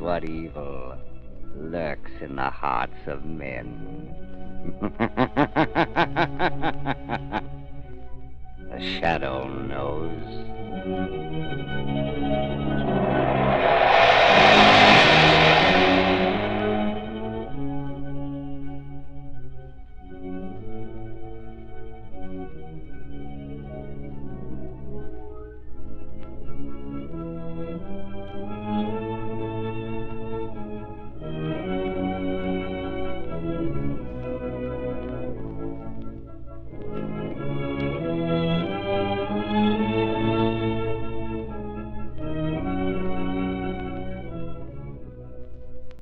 what evil lurks in the hearts of men. The shadow knows.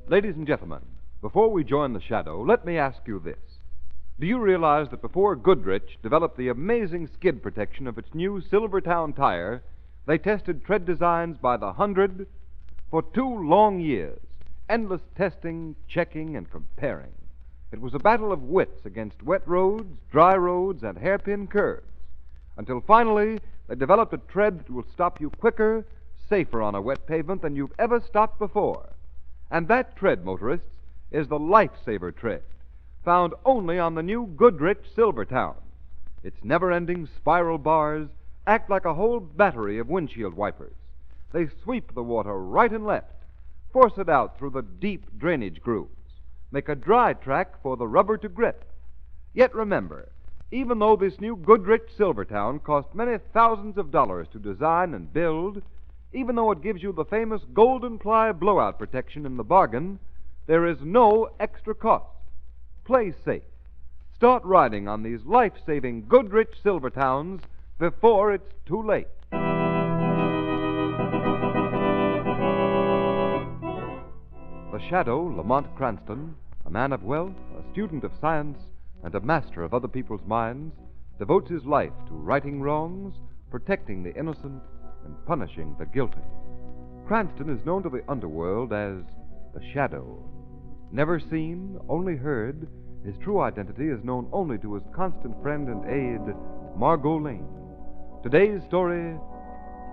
Ladies and gentlemen, before we join the shadow, let me ask you this. Do you realize that before Goodrich developed the amazing skid protection of its new Silvertown tire, they tested tread designs by the hundred for 2 long years, endless testing, checking, and comparing. It was a battle of wits against wet roads, dry roads, and hairpin curves, until finally they developed a tread that will stop you quicker, safer on a wet pavement than you've ever stopped before. And that tread, motorists, is the Lifesaver tread, found only on the new Goodrich Silvertown. Its never-ending spiral bars act like a whole battery of windshield wipers. They sweep the water right and left, force it out through the deep drainage grooves, make a dry track for the rubber to grip. Yet remember, even though this new Goodrich Silvertown cost many thousands of dollars to design and build, even though it gives you the famous golden ply blowout protection in the bargain, there is no extra cost. Play safe. Start riding on these life-saving Goodrich Silvertowns before it's too late. The shadow, Lamont Cranston, a man of wealth, a student of science, and a master of other people's minds, devotes his life to righting wrongs, protecting the innocent, and punishing the guilty. Cranston is known to the underworld as the Shadow. Never seen, only heard, his true identity is known only to his constant friend and aide, Margot Lane. Today's story,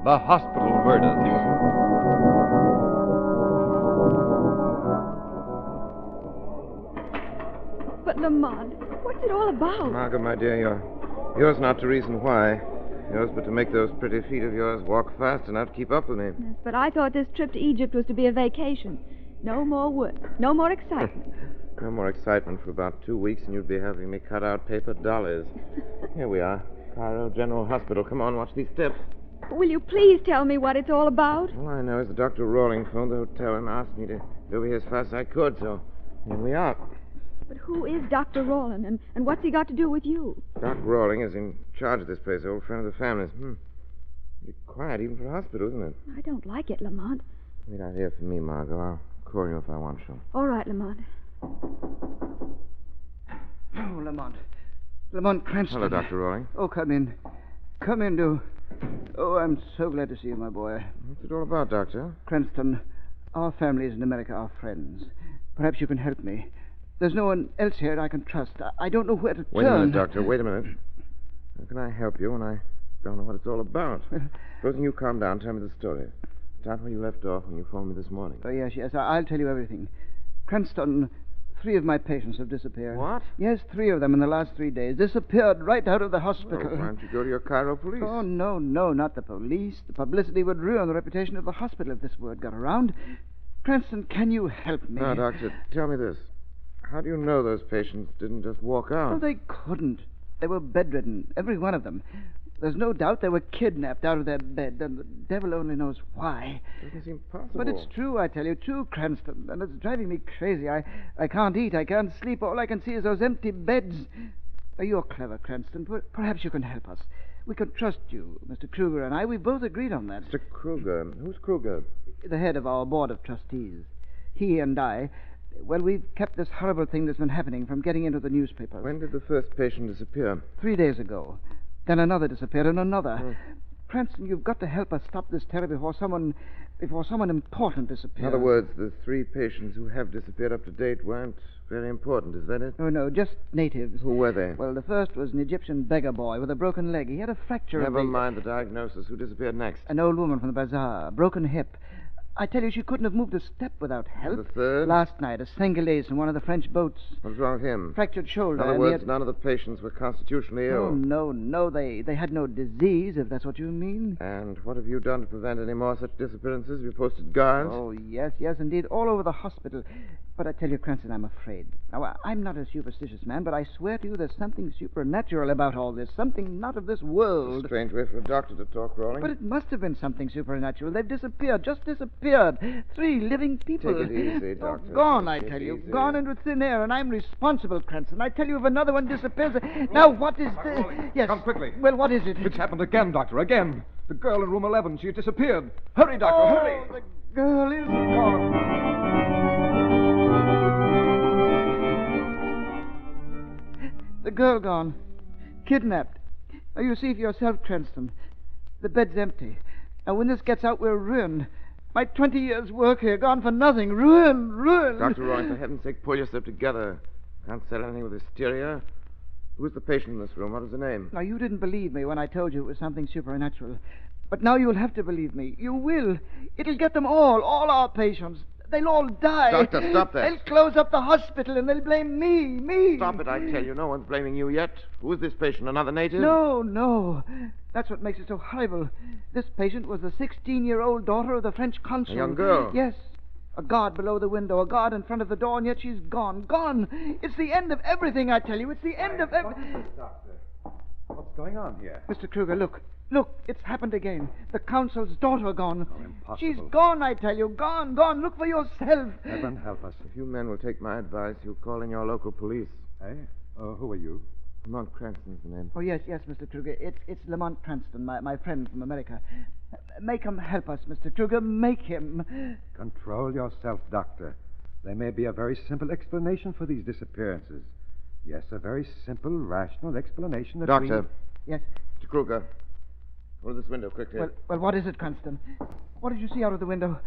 The Hospital Murders. But, Lamont, what's it all about? Margot, my dear, yours not to reason why. Yours but to make those pretty feet of yours walk fast enough to keep up with me. Yes, but I thought this trip to Egypt was to be a vacation. No more work. No more excitement. No more excitement for about 2 weeks, and you'd be having me cut out paper dollars. Here we are. Cairo General Hospital. Come on, watch these steps. Will you please tell me what it's all about? All I know is that Dr. Rawling phoned the hotel and asked me to go over here as fast as I could, so here we are. But who is Dr. Rawlin, and what's he got to do with you? Doc Rawling is in charge of this place, old friend of the family's. Pretty quiet, even for a hospital, isn't it? I don't like it, Lamont. Wait out here for me, Margot. I'll call you if I want to. All right, Lamont. Oh, Lamont. Lamont Cranston. Hello, Dr. Rawling. Oh, come in. Come in, do. Oh, I'm so glad to see you, my boy. What's it all about, Doctor? Cranston, our families in America are friends. Perhaps you can help me. There's no one else here I can trust. I don't know where to turn. Wait a minute, Doctor. Wait a minute. How can I help you when I don't know what it's all about? Supposing you calm down, tell me the story. Start where you left off when you phoned me this morning. Oh, yes. I'll tell you everything. Cranston, 3 of my patients have disappeared. What? Yes, 3 of them in the last 3 days. Disappeared right out of the hospital. Well, why don't you go to your Cairo police? Oh, no, not the police. The publicity would ruin the reputation of the hospital if this word got around. Cranston, can you help me? Now, Doctor, tell me this. How do you know those patients didn't just walk out? Oh, they couldn't. They were bedridden, every one of them. There's no doubt they were kidnapped out of their bed, and the devil only knows why. Doesn't seem possible. But it's true, I tell you, true, Cranston, and it's driving me crazy. I can't eat, I can't sleep. All I can see is those empty beds. You're clever, Cranston. Perhaps you can help us. We can trust you, Mr. Kruger and I. We both agreed on that. Mr. Kruger? Who's Kruger? The head of our board of trustees. He and I... Well, we've kept this horrible thing that's been happening from getting into the newspapers. When did the first patient disappear? 3 days ago. Then another disappeared, and another. Cranston, you've got to help us stop this terror before someone important disappears. In other words, the 3 patients who have disappeared up to date weren't very important, is that it? Oh, no, just natives. Who were they? Well, the first was an Egyptian beggar boy with a broken leg. He had a fracture Never mind the diagnosis. Who disappeared next? An old woman from the bazaar, broken hip. I tell you, she couldn't have moved a step without help. And the third? Last night, a Senegalese in one of the French boats. What's wrong with him? Fractured shoulder. In other and he words, had- none of the patients were constitutionally ill. Oh, no. They had no disease, if that's what you mean. And what have you done to prevent any more such disappearances? Have you posted guards? Oh, yes, indeed, all over the hospital. But I tell you, Cranston, I'm afraid. Now, I'm not a superstitious man, but I swear to you there's something supernatural about all this. Something not of this A world. strange way for a doctor to talk, Rawlings. But it must have been something supernatural. They've disappeared, just disappeared. 3 living people. Take it easy, Oh, Doctor. gone, I Take it tell you. easy. Gone into thin air, and I'm responsible, Cranston. I tell you, if another one disappears... Now, what is Dr. the... Rawlings, Yes. come quickly. Well, what is it? It's happened again, Doctor, again. The girl in room 11, she has disappeared. Hurry, Doctor, Oh, hurry. the girl is gone. The girl gone. Kidnapped. Now, you see for yourself, Cranston. The bed's empty. And when this gets out, we're ruined. My 20 years' work here gone for nothing. Ruined. Dr. Rawlings, for heaven's sake, pull yourself together. Can't sell anything with hysteria. Who's the patient in this room? What is her name? Now, you didn't believe me when I told you it was something supernatural. But now you'll have to believe me. You will. It'll get them all our patients. They'll all die. Doctor, stop that. They'll close up the hospital and they'll blame me. Stop it, I tell you. No one's blaming you yet. Who is this patient? Another native? No. That's what makes it so horrible. This patient was the 16-year-old daughter of the French consul. A young girl? Yes. A guard below the window, a guard in front of the door, and yet she's gone. Gone. It's the end of everything, I tell you. It's the end of everything. Doctor? What's going on here? Mr. Kruger, look. Look, it's happened again. The consul's daughter gone. Oh, impossible. She's gone, I tell you. Gone. Look for yourself. Heaven help us. If you men will take my advice, you'll call in your local police. Hey? Who are you? Lamont Cranston's the name. Oh, yes, Mr. Kruger. It's Lamont Cranston, my friend from America. Make him help us, Mr. Kruger. Make him. Control yourself, Doctor. There may be a very simple explanation for these disappearances. Yes, a very simple, rational explanation that Doctor. Yes. Mr. Kruger. Go to this window quickly. Well, what is it, Cranston? What did you see out of the window?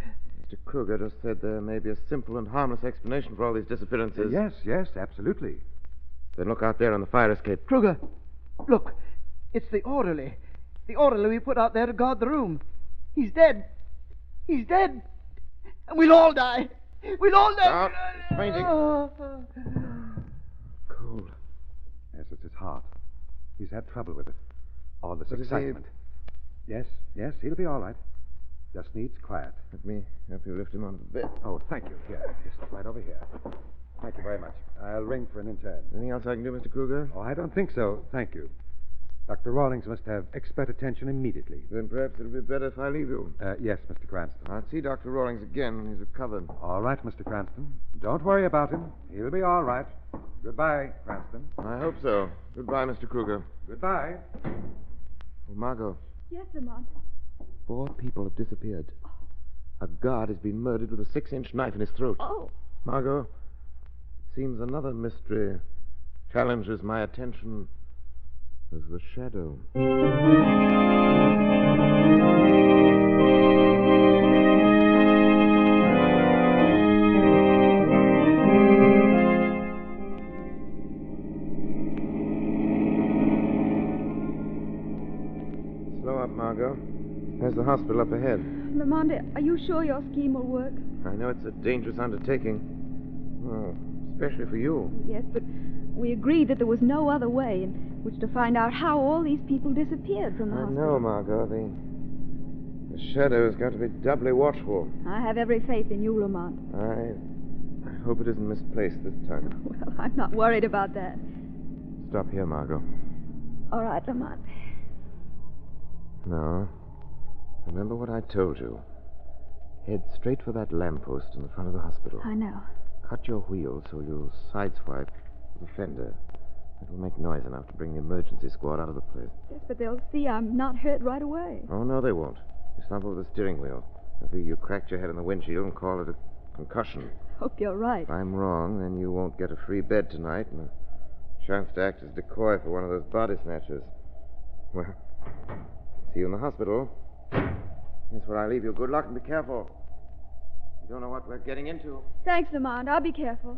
Mr. Kruger just said there may be a simple and harmless explanation for all these disappearances. Yes, absolutely. Then look out there on the fire escape. Kruger, look. It's the orderly. The orderly we put out there to guard the room. He's dead. And we'll all die. Stop. He's fainting. Cold. Yes, it's his heart. He's had trouble with it. All this But is he- excitement. Yes, he'll be all right. Just needs quiet. Let me help you lift him onto the bed. Oh, thank you. Here, just right over here. Thank you very much. I'll ring for an intern. Anything else I can do, Mr. Kruger? Oh, I don't think so. Thank you. Dr. Rawlings must have expert attention immediately. Then perhaps it'll be better if I leave you. Yes, Mr. Cranston. I'll see Dr. Rawlings again when he's recovered. All right, Mr. Cranston. Don't worry about him. He'll be all right. Goodbye, Cranston. I hope so. Goodbye, Mr. Kruger. Goodbye. Oh, Margot, Yes, Lamont. 4 people have disappeared. A guard has been murdered with a 6-inch knife in his throat. Oh. Margot, seems another mystery challenges my attention as the shadow. Slow up, Margot. There's the hospital up ahead. Lamont, are you sure your scheme will work? I know it's a dangerous undertaking. Oh, especially for you. Yes, but we agreed that there was no other way in which to find out how all these people disappeared from the I hospital. know, Margot. The shadow's got to be doubly watchful. I have every faith in you, Lamont. I hope it isn't misplaced this time. Well, I'm not worried about that. Stop here, Margot. All right, Lamont. No. Remember what I told you. Head straight for that lamppost in the front of the hospital. I know. Cut your wheel so you'll sideswipe the fender. It will make noise enough to bring the emergency squad out of the place. Yes, but they'll see I'm not hurt right away. Oh, no, they won't. You slump over the steering wheel. I figure you cracked your head in the windshield and call it a concussion. Hope you're right. If I'm wrong, then you won't get a free bed tonight and a chance to act as decoy for one of those body snatchers. Well, see you in the hospital. Here's where I leave you. Good luck and be careful. You don't know what we're getting into. Thanks, Lamont. I'll be careful.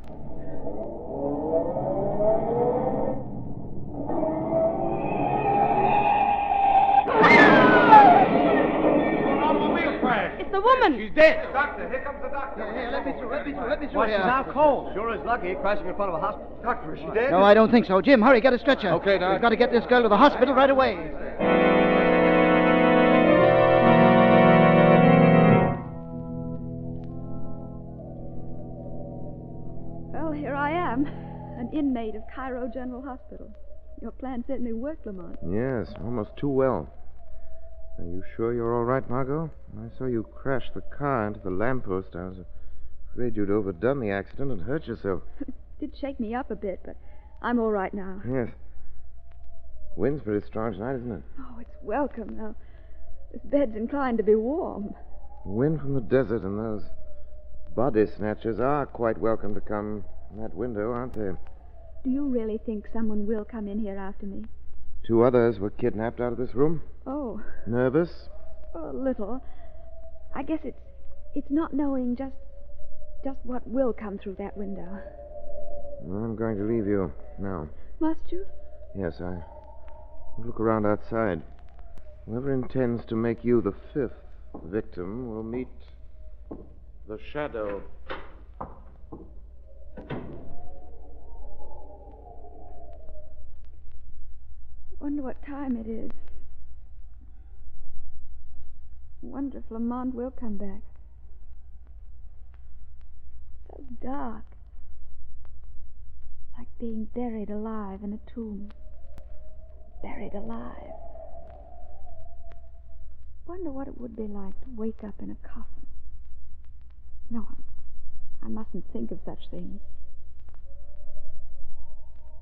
Automobile crash. It's the woman. run! She's dead. Doctor, here comes the doctor. Yeah, let me through Why, she's here. out cold. Sure is lucky, crashing in front of a hospital. Doctor, is she dead? No, I don't think so. Jim, hurry, get a stretcher. Okay, Doc. We've got to get this girl to the hospital right away. Well, here I am, an inmate of Cairo General Hospital. Your plan certainly worked, Lamont. Yes, almost too well. Are you sure you're all right, Margot? I saw you crash the car into the lamppost. I was afraid you'd overdone the accident and hurt yourself. It did shake me up a bit, but I'm all right now. Yes. Wind's pretty strong tonight, isn't it? Oh, it's welcome. Now, this bed's inclined to be warm. The wind from the desert and those body snatchers are quite welcome to come in that window, aren't they? Do you really think someone will come in here after me? 2 others were kidnapped out of this room. Oh, Nervous? a little. I guess it's not knowing just what will come through that window. Well, I'm going to leave you now. Must you? Yes, I will look around outside. Whoever intends to make you the 5th victim will meet the shadow. Wonder what time it is. Wonder if Lamont will come back. So dark. Like being buried alive in a tomb. Buried alive. Wonder what it would be like to wake up in a coffin. No, I mustn't think of such things.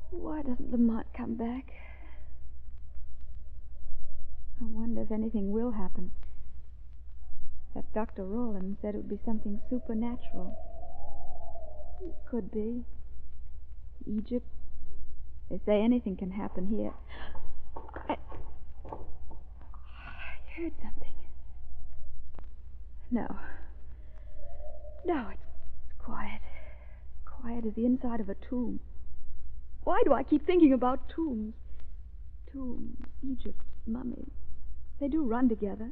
Why doesn't Lamont come back? I wonder if anything will happen. That Dr. Rowland said it would be something supernatural. It could be. Egypt. They say anything can happen here. I heard something. No, it's quiet. Quiet as the inside of a tomb. Why do I keep thinking about tombs? Tombs, Egypt, mummies. They do run together.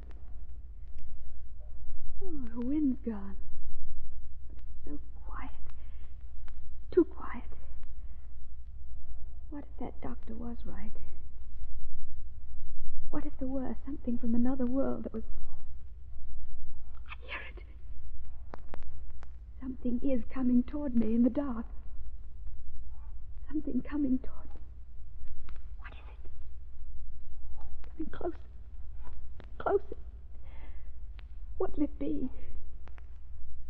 Oh, the wind's gone. But it's so quiet. Too quiet. What if that doctor was right? What if there were something from another world that was... I hear it. Something is coming toward me in the dark. Something coming toward me. What is it? Coming closer. Closer. What'll it be?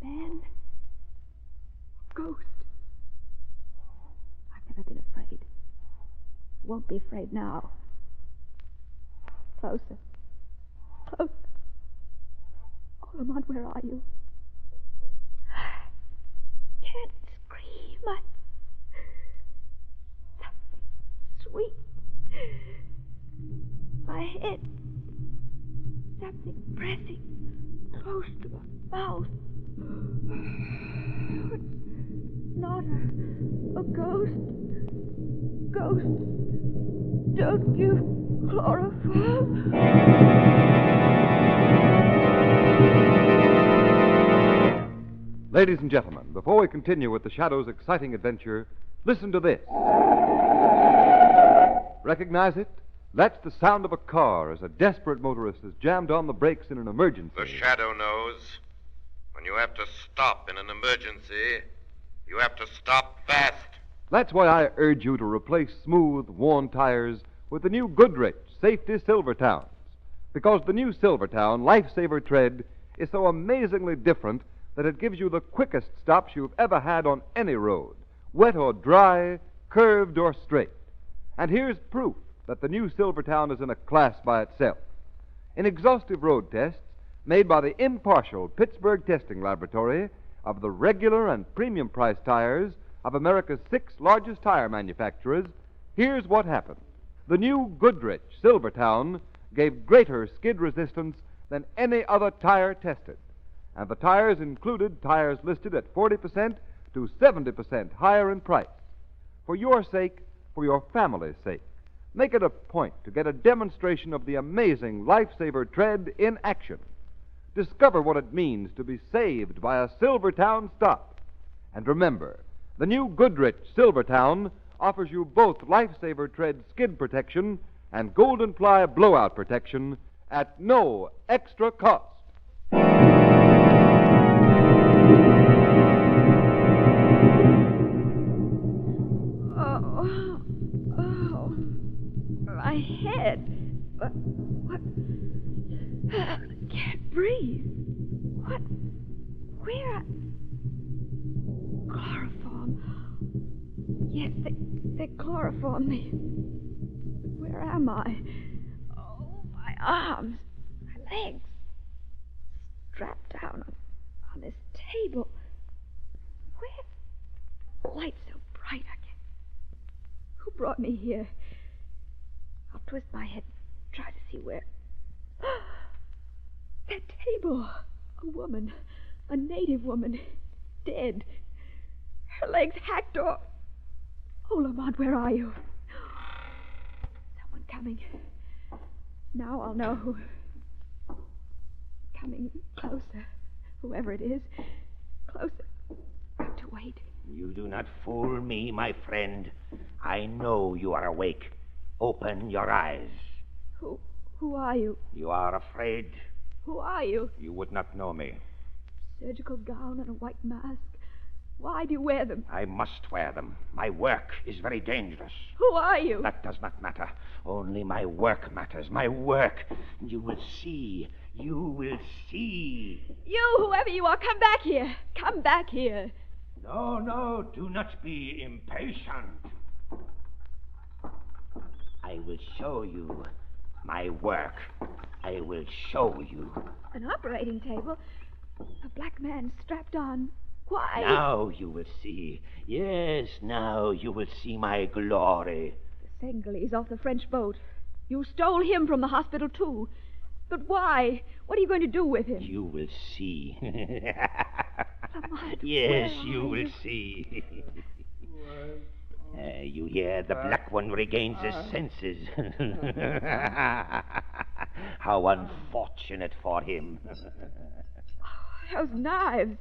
Man? Ghost? I've never been afraid. I won't be afraid now. Closer. Closer. Oh, Lamont, where are you? Can't scream. Something sweet. My head. Something pressing close to my mouth. It's not a ghost. Ghost, don't give chloroform. Ladies and gentlemen, before we continue with the Shadow's exciting adventure, listen to this. Recognize it? That's the sound of a car as a desperate motorist has jammed on the brakes in an emergency. The Shadow knows when you have to stop in an emergency, you have to stop fast. That's why I urge you to replace smooth, worn tires with the new Goodrich Safety Silvertowns. Because the new Silvertown Lifesaver Tread is so amazingly different that it gives you the quickest stops you've ever had on any road, wet or dry, curved or straight. And here's proof that the new Silvertown is in a class by itself. In exhaustive road tests made by the impartial Pittsburgh Testing Laboratory of the regular and premium price tires of America's 6 largest tire manufacturers, here's what happened. The new Goodrich Silvertown gave greater skid resistance than any other tire tested. And the tires included tires listed at 40% to 70% higher in price. For your sake, for your family's sake, make it a point to get a demonstration of the amazing Lifesaver Tread in action. Discover what it means to be saved by a Silvertown stop. And remember, the new Goodrich Silvertown offers you both Lifesaver Tread skid protection and Golden Ply blowout protection at no extra cost. Oh, my head. What? I can't breathe. What? Where? Chloroform. Yes, they chloroformed me. Where am I? Oh, my arms, my legs, strapped down on this table. Where? The light's so bright I can't. Who brought me here? I'll twist my head, try to see where. That table. A woman, a native woman, dead. Her legs hacked off. Oh, Lamont, where are you? Someone coming. Now I'll know who. Coming closer. Whoever it is. Closer. Got to wait. You do not fool me, my friend. I know you are awake. Open your eyes. Who are you? You are afraid? Who are you? You would not know me. Surgical gown and a white mask. Why do you wear them? I must wear them. My work is very dangerous. Who are you? That does not matter. Only my work matters. My work. You will see. You will see. You, whoever you are, come back here. Come back here. No, do not be impatient. I will show you my work. I will show you. An operating table? A black man strapped on. Why? Now you will see. Yes, now you will see my glory. The Senegalese off the French boat. You stole him from the hospital, too. But why? What are you going to do with him? You will see. Lamont, Yes, where you are will you? see. You hear the black one regains his senses. How unfortunate for him. Those knives.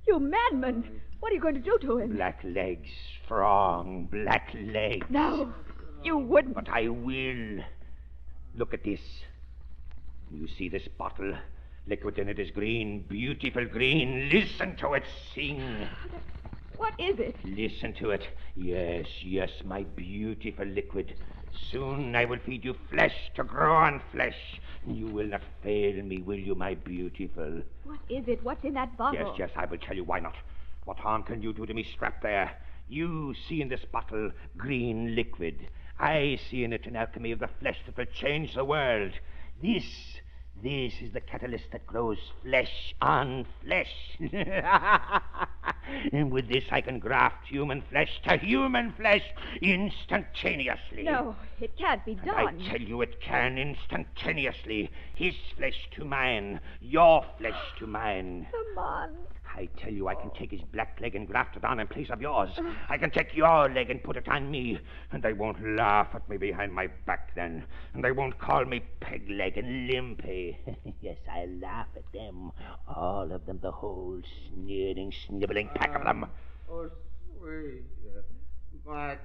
You madman. What are you going to do to him? Black legs, strong black legs. No, you wouldn't. But I will. Look at this. You see this bottle? Liquid in it is green, beautiful green. Listen to it sing. What is it? Listen to it. Yes, my beautiful liquid. Soon I will feed you flesh to grow on flesh. You will not fail me, will you, my beautiful? What is it? What's in that bottle? Yes, I will tell you. Why not? What harm can you do to me strapped there? You see in this bottle green liquid. I see in it an alchemy of the flesh that will change the world. This is the catalyst that grows flesh on flesh. And with this I can graft human flesh to human flesh instantaneously. No, it can't be done. And I tell you it can instantaneously. His flesh to mine, your flesh to mine. Lamont. I tell you, I can take his black leg and graft it on in place of yours. I can take your leg and put it on me. And they won't laugh at me behind my back then. And they won't call me peg leg and limpy. Yes, I laugh at them. All of them, the whole sneering, sniveling pack of them. Oh, sweet. But...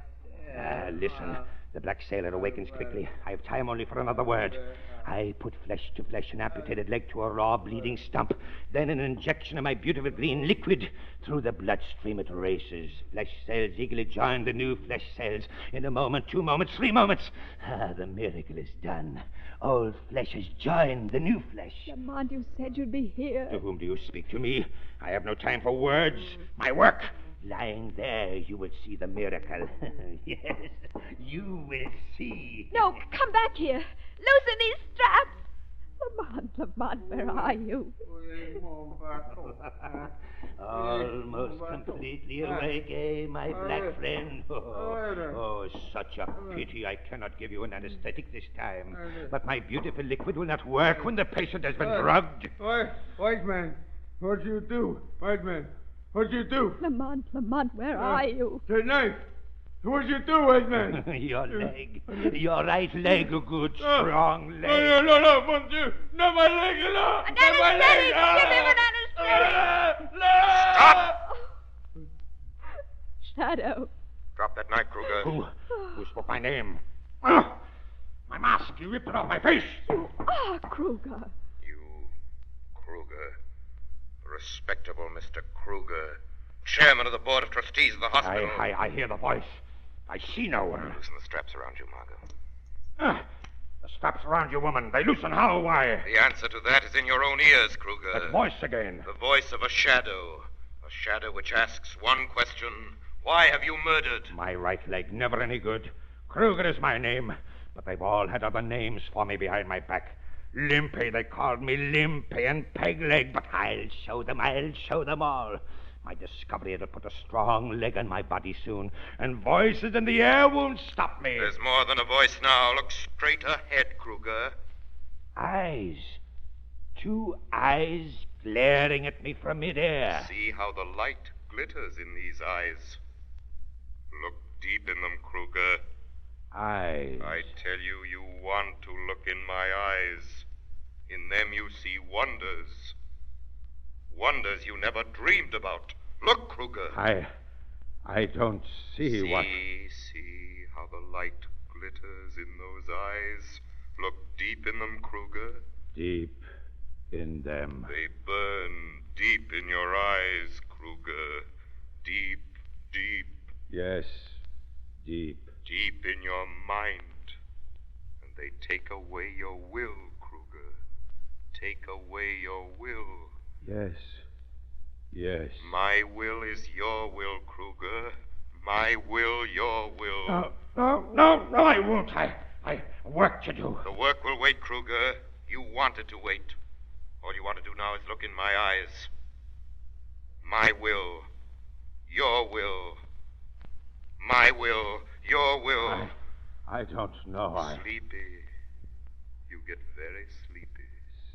Listen. The black sailor awakens quickly. I have time only for another word. I put flesh to flesh, an amputated leg to a raw, bleeding stump. Then an injection of my beautiful green liquid. Through the bloodstream it races. Flesh cells eagerly join the new flesh cells. In a moment, 2 moments, 3 moments. The miracle is done. Old flesh has joined the new flesh. Lamont, you said you'd be here. To whom do you speak? To me? I have no time for words. My work. Lying there, you will see the miracle. Yes, you will see. No, come back here. Loosen these straps. Lamont, where are you? Almost completely awake, eh, my black friend? Oh, such a pity I cannot give you an anesthetic this time. But my beautiful liquid will not work when the patient has been drugged. White man, what'd you do? White man, what'd you do? Lamont, where are you? The knife. What'd you do, white man? Your leg. Your right leg, a good, strong leg. No, monsieur. Not my leg, no. An Not my leg. anesthetic! Give him an anesthetic! Stop! Shadow. Drop that knife, Kruger. Who spoke my name? My mask. You ripped it off my face. You are Kruger. You, Kruger. Respectable Mr. Kruger. Chairman of the Board of Trustees of the hospital. I hear the voice. I see no one. Loosen the straps around you, Margot. The straps around you, woman. They loosen how? Why? The answer to that is in your own ears, Kruger. That voice again. The voice of a shadow. A shadow which asks one question. Why have you murdered? My right leg, never any good. Kruger is my name. But they've all had other names for me behind my back. Limpy, they called me Limpy and Pegleg, but I'll show them all. My discovery will put a strong leg on my body soon, and voices in the air won't stop me. There's more than a voice now. Look straight ahead, Kruger. Eyes. 2 eyes glaring at me from midair. See how the light glitters in these eyes. Look deep in them, Kruger. Eyes. I tell you, you want to look in my eyes. In them you see wonders. Wonders you never dreamed about. Look, Kruger. I don't see what... See how the light glitters in those eyes. Look deep in them, Kruger. Deep in them. They burn deep in your eyes, Kruger. Deep, deep. Yes, deep. Deep in your mind. And they take away your will, Kruger. Take away your will. Yes. My will is your will, Kruger. My will, your will. No, I won't. I work to do. The work will wait, Kruger. You wanted to wait. All you want to do now is look in my eyes. My will, your will. My will, your will. I don't know. Sleepy. You get very sleepy.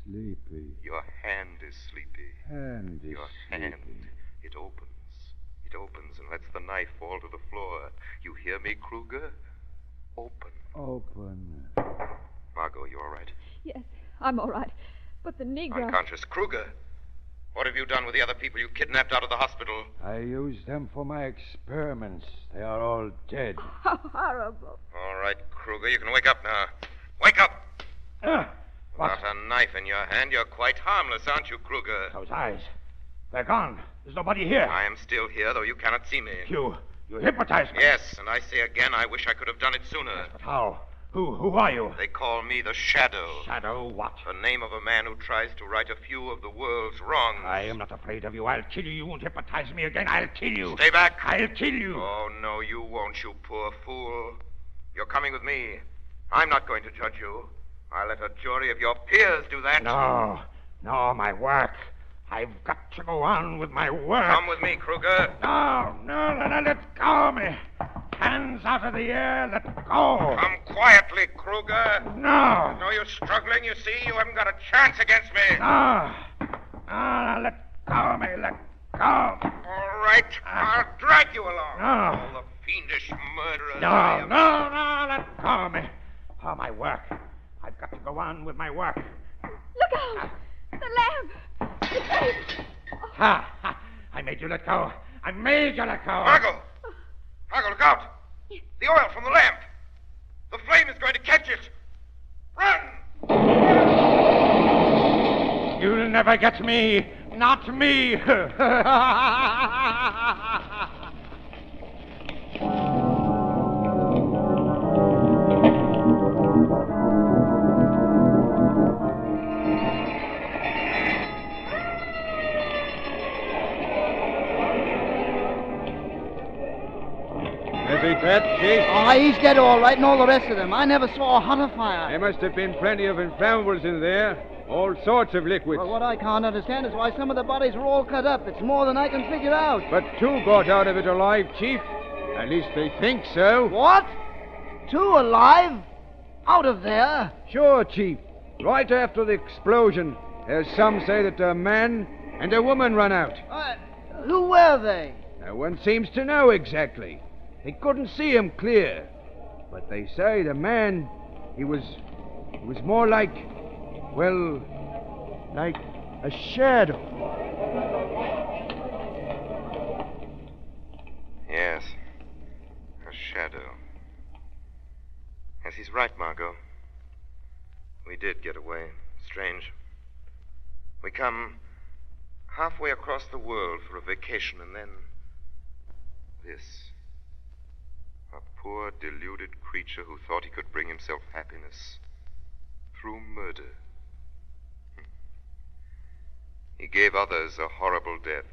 Sleepy. Your hand is sleepy. Hand is Your sleepy. hand. It opens. It opens and lets the knife fall to the floor. You hear me, Kruger? Open. Open. Margot, you all right? Yes, I'm all right. But the Negro... Unconscious. Kruger, what have you done with the other people you kidnapped out of the hospital? I used them for my experiments. They are all dead. How horrible. All right, Kruger, you can wake up now. Wake up! What? Without a knife in your hand, you're quite harmless, aren't you, Kruger? Those eyes. They're gone. There's nobody here. I am still here, though you cannot see me. You hypnotized me. Yes, and I say again, I wish I could have done it sooner. But how? Who are you? They call me the Shadow. Shadow what? The name of a man who tries to right a few of the world's wrongs. I am not afraid of you. I'll kill you. You won't hypnotize me again. I'll kill you. Stay back. I'll kill you. Oh, no, you won't, you poor fool. You're coming with me. I'm not going to judge you. I'll let a jury of your peers do that. No, my work. I've got to go on with my work. Come with me, Kruger. No, let go of me. Hands out of the air, let go. Come quietly, Kruger. No. No, you're struggling, you see. You haven't got a chance against me. No, let go of me, let go. All right, I'll drag you along. No. All the fiendish murderers. No, let go of me. Oh, my work. I've got to go on with my work. Look out! The lamp! The tape! Ha! I made you let go. I made you let go. Margot, look out. The oil from the lamp. The flame is going to catch it. Run! You'll never get me. Not me. Is he dead, Chief? Oh, he's dead all right, and all the rest of them. I never saw a hotter fire. There must have been plenty of inflammables in there. All sorts of liquids. Well, what I can't understand is why some of the bodies were all cut up. It's more than I can figure out. But 2 got out of it alive, Chief. At least they think so. What? 2 alive? Out of there? Sure, Chief. Right after the explosion, there's some say that a man and a woman run out. Who were they? No one seems to know exactly. They couldn't see him clear. But they say the man, he was more like, well, like a shadow. Yes. A shadow. Yes, he's right, Margot. We did get away. Strange. We come halfway across the world for a vacation, and then this. A poor, deluded creature who thought he could bring himself happiness through murder. He gave others a horrible death,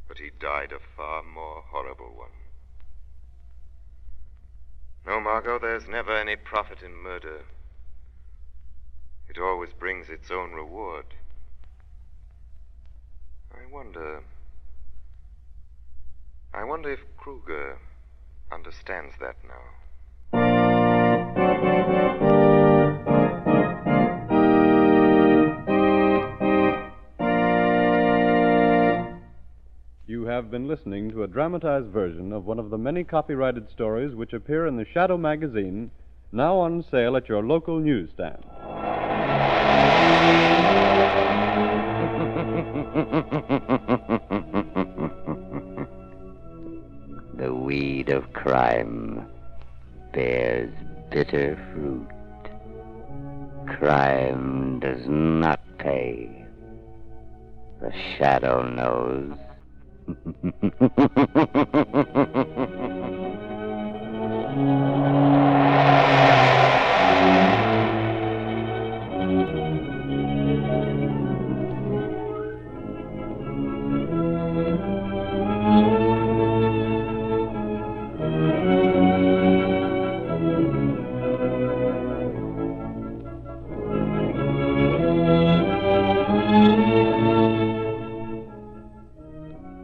but he died a far more horrible one. No, Margot, there's never any profit in murder. It always brings its own reward. I wonder if Kruger understands that now. You have been listening to a dramatized version of one of the many copyrighted stories which appear in the Shadow magazine, now on sale at your local newsstand. The weed of crime bears bitter fruit. Crime does not pay. The shadow knows.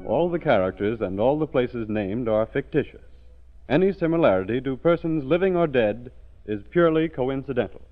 All the characters and all the places named are fictitious. Any similarity to persons living or dead is purely coincidental.